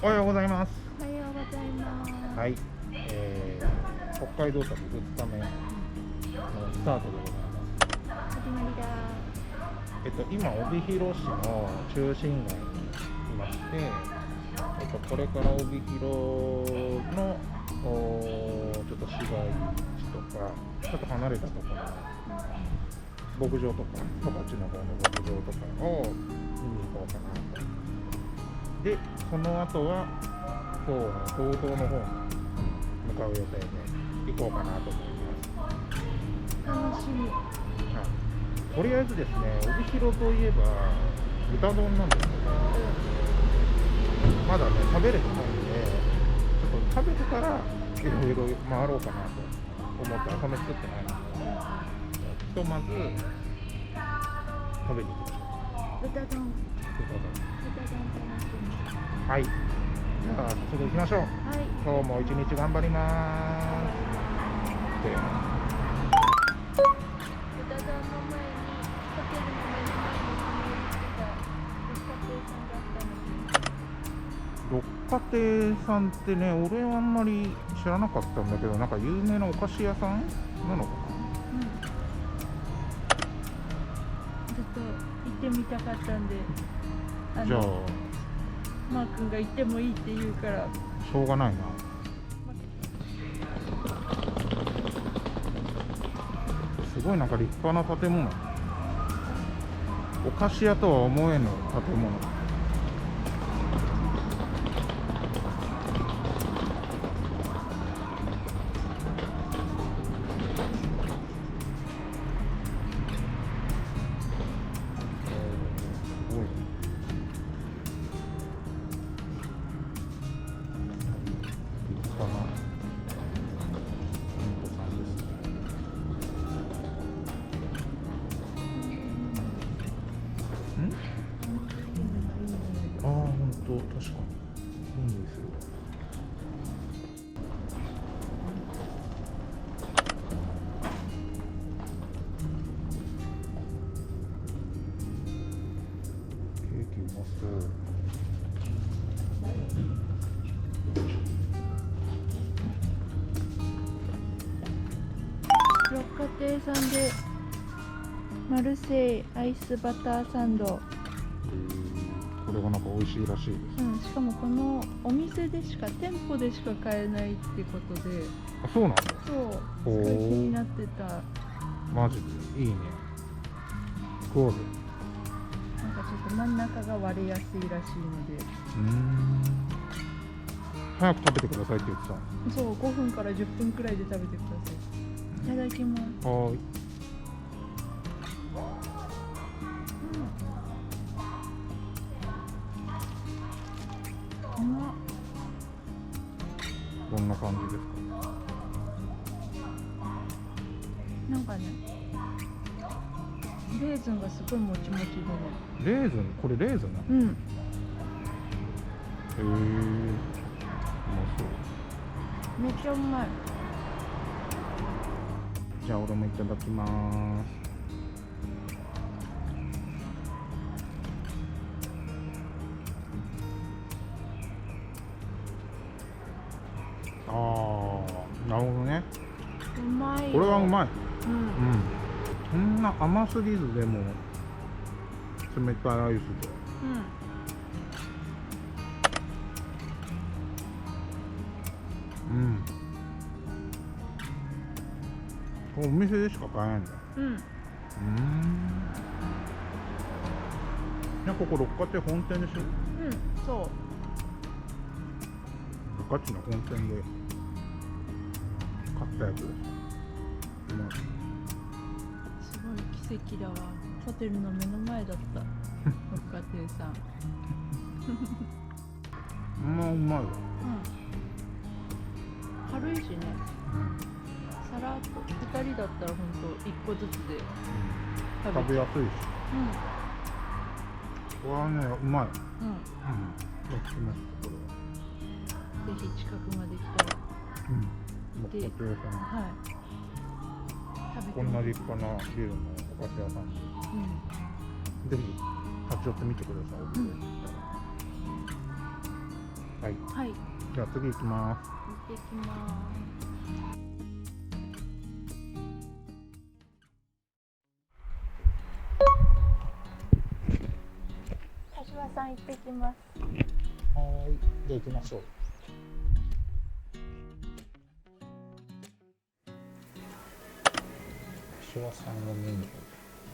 おはようございます。おはようございます。はい、北海道旅2日目のスタートでございます。始まりだ。今帯広市の中心街にいまして、これから帯広のちょっと市街地とかちょっと離れたところの牧場とか十勝の方の牧場とかを見に行こうかなと。で、その後は今日の道東の方に向かう予定で行こうかなと思います。楽しみ。とりあえずですね、帯広といえば豚丼なんですけど、まだね食べれてないんで、ちょっと食べてからいろいろ回ろうかなと思って朝飯作ってないので、ひとまず食べに行きましょう。豚丼。豚丼楽しみ。はい、じゃあすぐ行きましょう。はい。今日も一日頑張ります。で、豚丼の前にホテルの目の前に六花亭さんってね、俺はあんまり知らなかったんだけど、なんか有名なお菓子屋さんなのかずっと行ってみたかったんで、な。じゃあマー君が行ってもいいって言うからしょうがないな。すごいなんか立派な建物。お菓子屋とは思えぬ建物。すごい。立派な店舗さんですね。ああ、本当、確かにいいですよ。ケーキうまそう。六花亭さんでマルセイアイスバターサンド。これがなんか美味しいらしいです。しかもこのお店でしか店舗でしか買えないってことで、あ、そうなんだ。そうすごい気になってた。マジでいいね。食おうぜ。なんかちょっと真ん中が割れやすいらしいので、早く食べてくださいって言ってた。そう5分から10分くらいで食べてください。いただきます。はーい。うまっ。どんな感じですか。なんかね、レーズンがすごいもちもちでね。レーズン、これレーズンなの。うん。へえ、うまそう。めっちゃうまい。じゃあ俺もいただきます。ああ、なるほどね。うまいよ。これはうまい。うん。そんな甘すぎずでも冷たいアイスで。これお店でしか買えないんだ。いや、ここ六花亭本店でしょ。そう。十勝の本店で買ったやつです。うまい。すごい奇跡だわ。ホテルの目の前だった。六花亭さん。うまいわ。軽いしね。さらっと2人だったらほんと1個ずつで食べやすいし。これはね、うまい。おすすめですこれは。ぜひ近くまで来たら。六花亭さん。はい。食べてこんな立派なビルのお菓子屋さんで、ぜひ立ち寄ってみてください。はい、はいじゃあ次行きます。行ってきます柏さん行ってきます。はーい、じゃあ行きましょう。柏さんのメニュー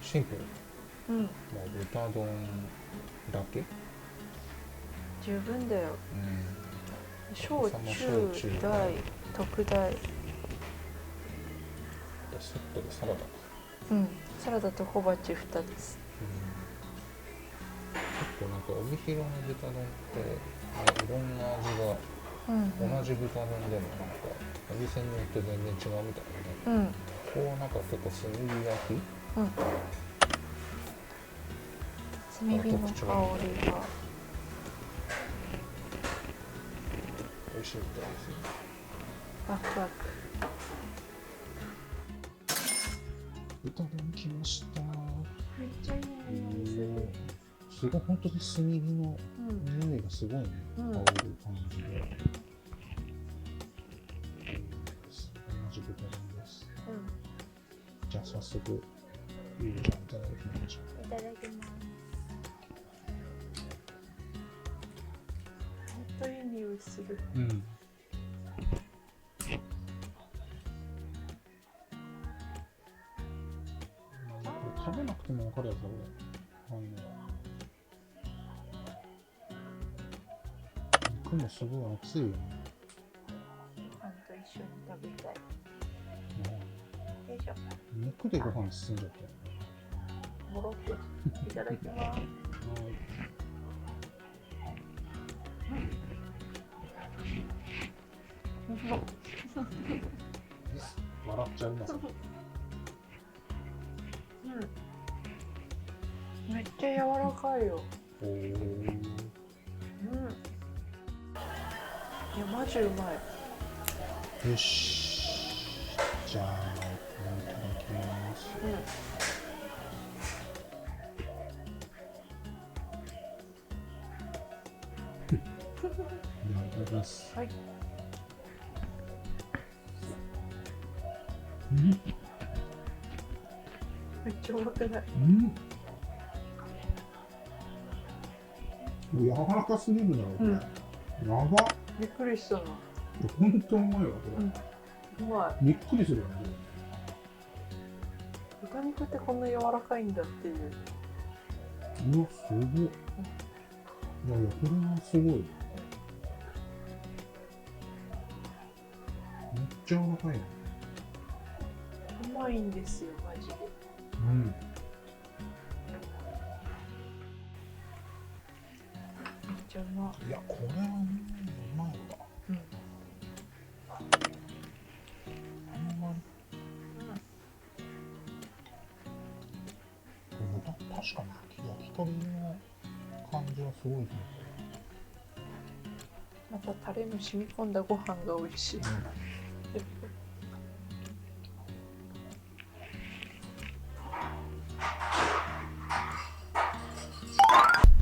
シンプル。うん、もう豚丼だけ。十分だよ。うん。小その中小中大特大。セットでサラダか。うん、サラダと小鉢2つ。結構なんか帯広の豚丼っていろんな味がうん同じ豚丼でもなんかお店によって全然違うみたいなね。うんこうなんか結構炭火焼きうん。炭火の香りが美味しいみたいですよ。ワクワク。豚丼来ました。めっちゃいい匂いする。すごい本当に炭火のうん匂いがすごいね、うん香る感じで。同じ豚丼です。じゃあ早速ゆうちゃんいただきましょう。いただきます。本当いい匂いする。うん。食べなくても分かるやつだこれ。肉もすごい熱いよね。ご飯と一緒に食べたい。よいしょ。肉でご飯進んじゃったよね。もろっといただきます。笑っちゃいますね。めっちゃ柔らかいよ。おお。いやマジうまい。よし。じゃあいただきます。いただきます。はい。めっちゃうまくない？柔らかすぎるだろこれ。やば。びっくりしたな。本当うまいわこれ。うまびっくりするよね。い。豚肉ってこんな柔らかいんだっていう。うわすごい。いやこれはすごい。めっちゃ柔らかいね。うまいんですよマジで。うん。めっちゃうまい。いやこれはうまいわ。あんまり。確かに焼き鳥の感じはすごいですね。またタレの染み込んだご飯が美味しい。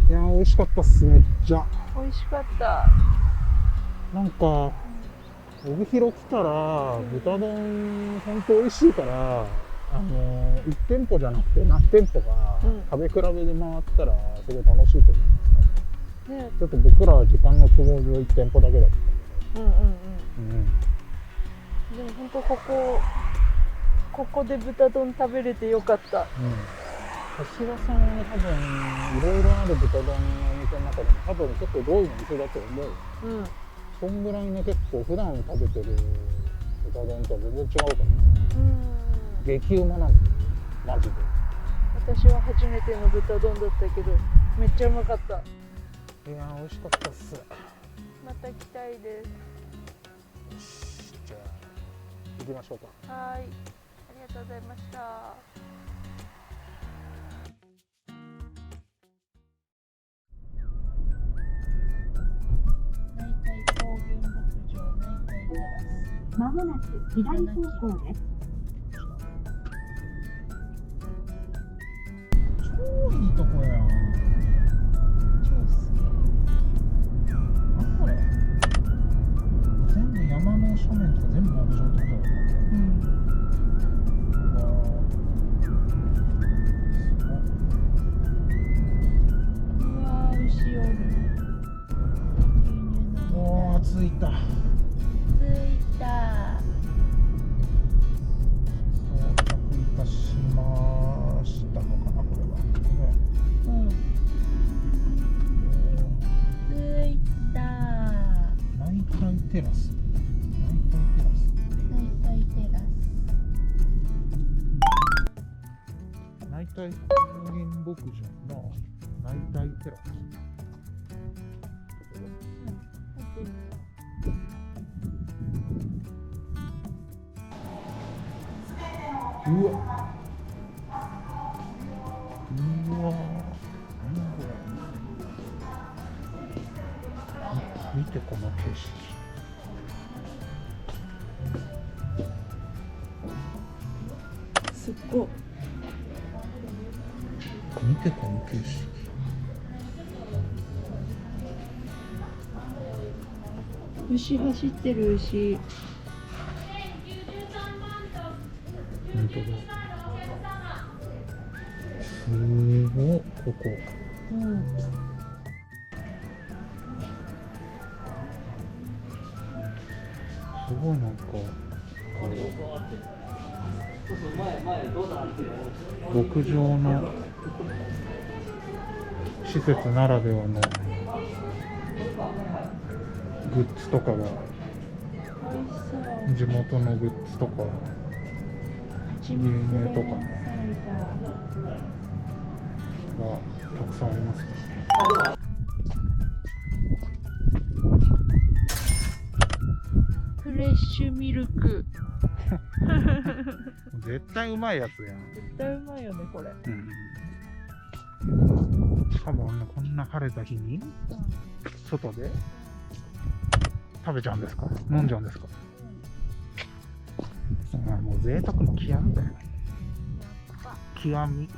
いやー美味しかったっすめっちゃ。美味しかった。なんか帯広来たら豚丼ほんと美味しいから1店舗じゃなくて何店舗か食べ比べで回ったらすごい楽しいと思いますね。ちょっと僕らは時間の都合上1店舗だけだったんで。でも本当ここで豚丼食べれてよかった。柏さんはね多分いろいろある豚丼のお店の中でも多分結構上位の店だと思う。そんぐらいね結構普段食べてる豚丼とは全然違うからね。激うまなんだよマジで。私は初めての豚丼だったけどめっちゃうまかった。いやー美味しかったっす。また来たいです。よしじゃあ行きましょうか。はい、ありがとうございました。まもなく左方向です。超いいとこやん。超好き。何これ。着いた。着いた。到着いたしましたのかな、これは。うん。着いた。ナイタイテラス。ナイタイテラス。ナイタイテラス。ナイタイ高原牧場のナイタイテラス。うわ。うわ。何これ。見てこの景色。すっごい。見てこの景色。牛走ってる牛。本当だ。すごい、ここ。うん。すごいなんか。牧場の施設ならではのグッズとかが、美味しそう。地元のグッズとか牛乳とかねがたくさんありますね。フレッシュミルク。絶対うまいやつやん。絶対うまいよね、これ。しかもこんな晴れた日に外で食べちゃうんですか？飲んじゃうんですか？もう贅沢の極みだよ。極み。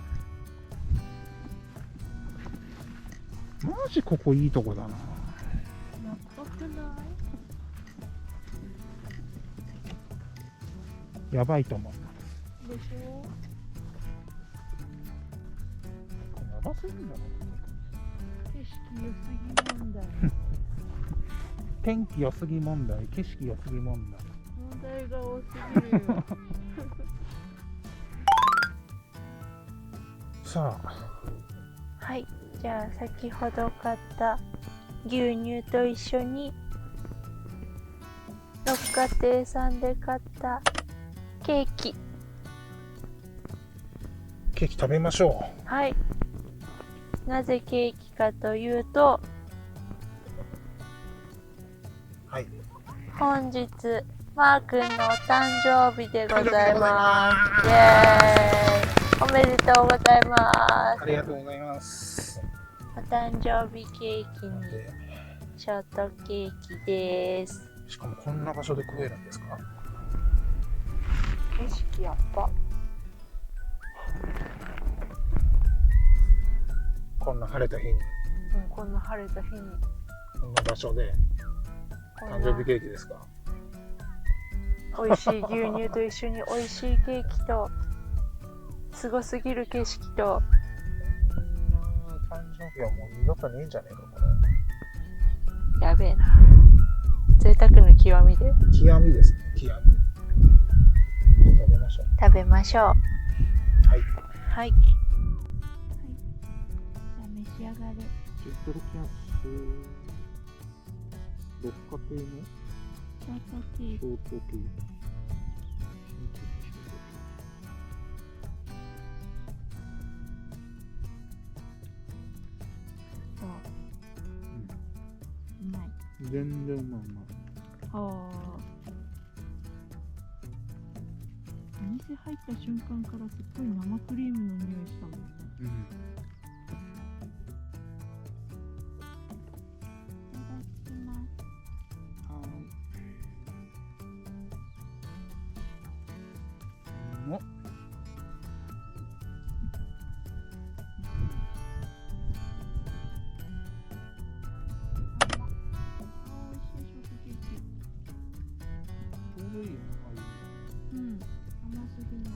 マジここいいとこだな。やばくない？やばいと思う。でしょ？やばすぎんだろ。景色良すぎ問題。天気良すぎ問題、景色良すぎ問題。問題が多すぎるよ。さあ、はい、じゃあ先ほど買った牛乳と一緒に六花亭さんで買ったケーキ。ケーキ食べましょはい。なぜケーキかというと、う。はい。本日マー君のお誕生日でございます。イエーイ！おめでとうございます。ありがとうございます。お誕生日ケーキにショートケーキです。しかもこんな場所で食えるんですか？景色やっぱ。こんな晴れた日に、こんな晴れた日にこんな場所で誕生日ケーキですか？美味しい牛乳と一緒に美味しいケーキとすごすぎる景色と、誕生日はもう二度とねえんじゃねえかこやべえな。贅沢の極みでれ。極みですね、極み。食べましょう。食べましょう。はい。はい。じゃあ召し上がれ。ジェットルキャス六花亭のショートケーキ。ショートケーキ。そう。うまい。全然うまい。ああ。お店入った瞬間からすっごい生クリームの匂いしたもんね。うん。いただきます。うまっ。美味しいショートケーキ。ちょうどいいよな、ああいううん。甘すぎない。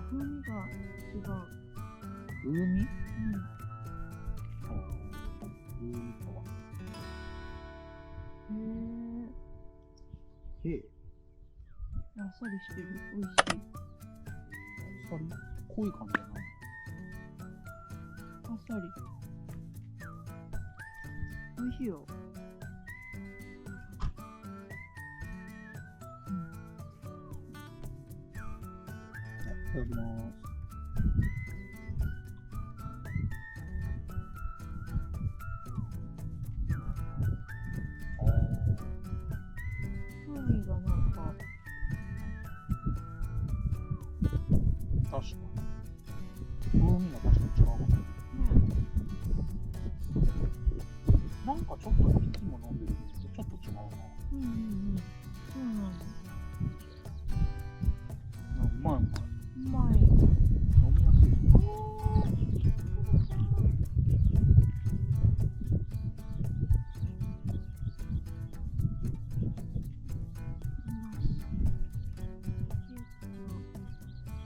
風味が違う。風味？うん。風味とは。へえ。へえ。あっさりしてる。美味しい。あっさり濃い感じじゃない？あっさり。美味しいよ。いただきます。風味がなんか、確かに。風味が確かに違うかも。なんかちょっといつも飲んでる水とちょっと違うな。うんうんうん。そうなの。うまい。うまい。飲みやすい。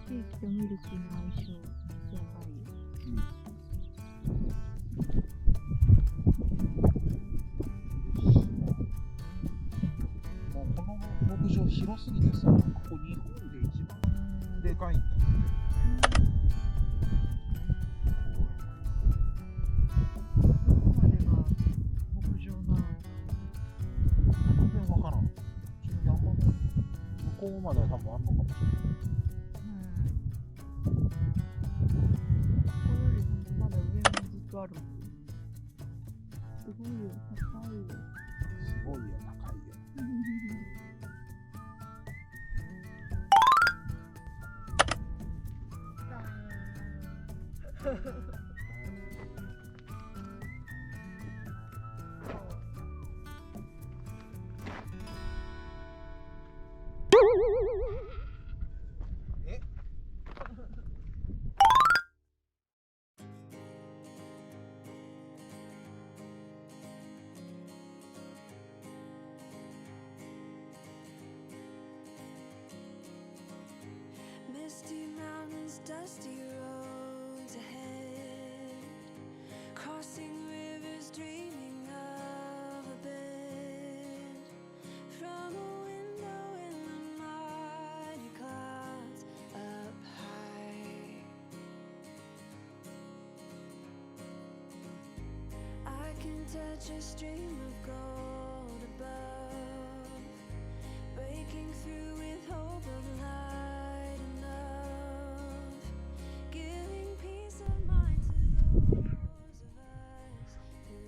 ケーキとミルキーの相性、やばいよ。もうこの牧場広すぎてさ、ここ日本で一番でかいんだよね。どこまでが牧場なの？全然わからん。山の向こうまでは多分あんのかもしれない。ここよりほんとまだ上にずっとあるもん。すごいよ、高いよ。すごいよ、高いよ。えMisty mountains, dusty roads ahead, crossing rivers, dreaming of a bed from a window in the mighty clouds up high. I can touch a stream of gold above, breaking through with hope of light and love, giving peace of mind to those of us who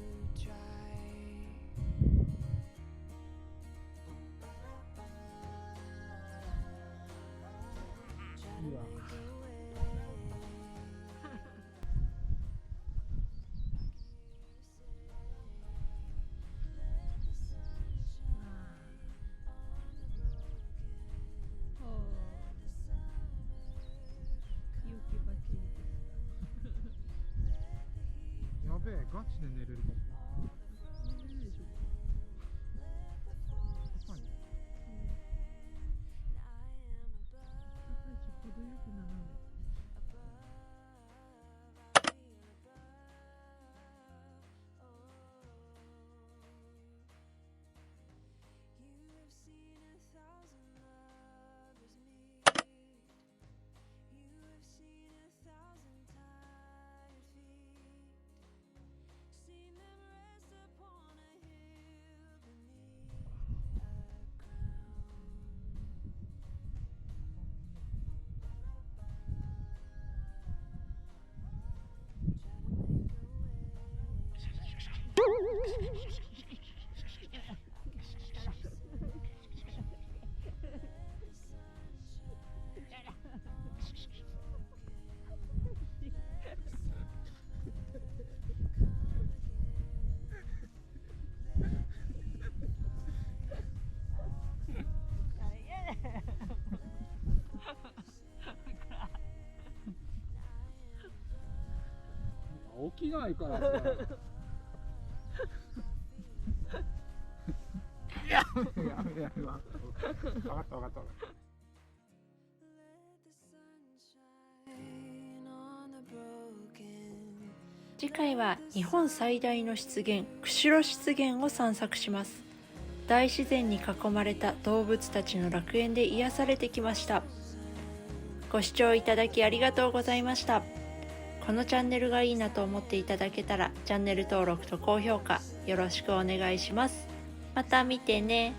try. Try to make a way. やべえ、ガチで寝れるかも。寝れるでしょ。高いね。高いし程よく斜め。起きないからさ。やめやめやめ。分かった分かった分かった。次回は日本最大の湿原、釧路湿原を散策します。大自然に囲まれた動物たちの楽園で癒されてきました。ご視聴いただきありがとうございました。このチャンネルがいいなと思っていただけたらチャンネル登録と高評価よろしくお願いします。また見てね。